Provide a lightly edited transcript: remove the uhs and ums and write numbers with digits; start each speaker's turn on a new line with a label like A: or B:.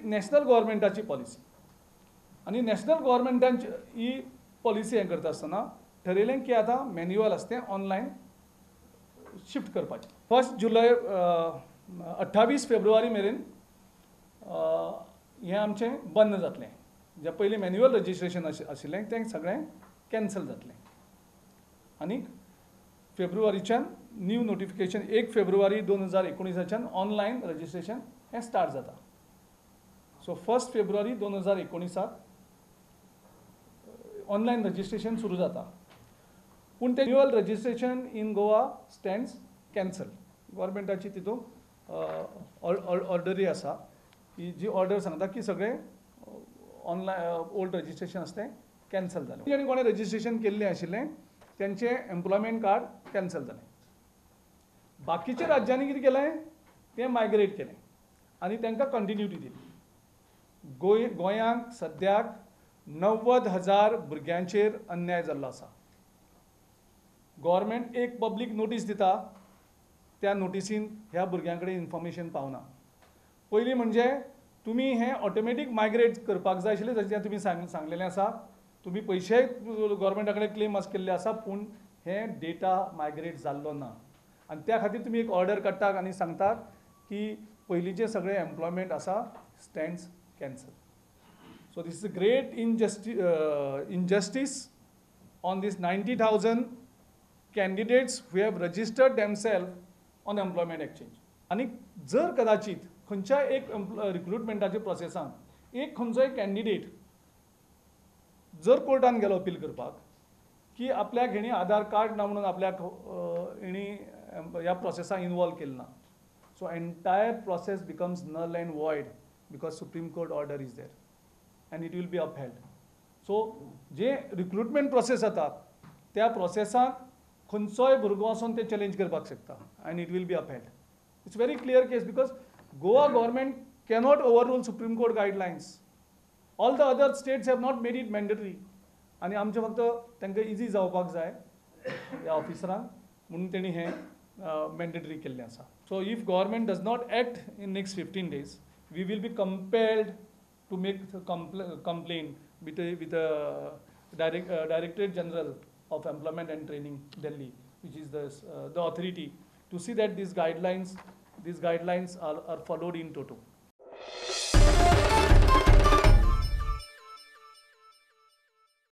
A: National गव्हर्मेंटाची policy आणि national गव्हर्मेंटांची ही policy हें करता आसतना ठरयलें की आतां मॅन्युअल आसा तें ऑनलायन शिफ्ट करपाचें. 1 जुलय 28 फेब्रुवारी मेरेन हें आमचें बंद जातलें. जे पयलीं मॅन्युअल रजिस्ट्रेशन आशिल्लें तें सगळें कॅन्सल जातलें आनीक फेब्रुवारीच्यान न्यू नोटिफिकेशन 1 फेब्रुवारी 2019च्यान ऑनलायन रजिस्ट्रेशन हें स्टार्ट जाता. सो 1 फेब्रुवारी 2019 ऑनलायन रजिस्ट्रेशन सुरू जाता. पूण तें manual registration in Goa stands cancel. गव्हर्मेंटाची तितून ऑर्डरी आसा की जी ऑर्डर सांगता की सगळें ऑनलायन ओल्ड रजिस्ट्रेशन आसा तें कॅन्सल जालें. जेणे कोणें रजिस्ट्रेशन केल्लें आशिल्लें तेंचें एम्प्लॉयमेंट कार्ड कॅन्सल जालें. बाकीच्या राज्यांनी कितें केलें तें मायग्रेट केलें आनी तांकां कंटिन्युटी दिली. गोंयांक सद्याक 90,000 भुरग्यांचेर अन्याय जाल्लो आसा. गव्हर्मेंट एक पब्लीक नोटीस दिता, त्या नोटिसीन ह्या भुरग्यां कडेन इन्फॉर्मेशन पावना. पयलीं म्हणजे तुमी हें ऑटोमॅटीक मायग्रेट करपाक जाय आशिल्लें जशें तुमी सांगलेलें आसा. तुमी पयशे गव्हर्मेंटा कडेन क्लेम केल्ले आसा पूण हें डेटा मायग्रेट जाल्लो ना आनी त्या खातीर तुमी एक ऑर्डर काडटात आनी सांगतात की पयलींचे सगळें एम्प्लॉयमेंट आसा stands cancel. So this is a great injustice on these 90,000 candidates who have registered themselves on employment exchange. आणि जर कदाचित खंयच्या एक रिक्रुटमेंटाच्या प्रोसेसांत एक खंयचोय कॅन्डिडेट जर कोर्टान गेलो अपील करपाक की आपल्याक हेणी आधार कार्ड ना म्हणून आपल्याक हेणी ह्या प्रोसेसांत इन्वॉल्व केलें ना, so entire process becomes null and void because supreme court order is there and it will be upheld. So जे रिक्रुटमेंट प्रोसेस जाता त्या प्रोसेसांत खंयचोय भुरगो वचून ते चॅलेंज करपाक शकता and it will be upheld. It's very clear case because Goa government cannot overrule Supreme Court guidelines. All the other states have not made it mandatory. आणि आमचे फक्त तांकां इजी जावपाक जाय ह्या ऑफिसरांक म्हणून तेणी हें मॅन्डेटरी केल्लें आसा. So if government does not act in next 15 days, we will be compelled to make the complaint with the Directorate General of Employment and Training, Delhi, which is the authority, to see that these guidelines are followed in toto.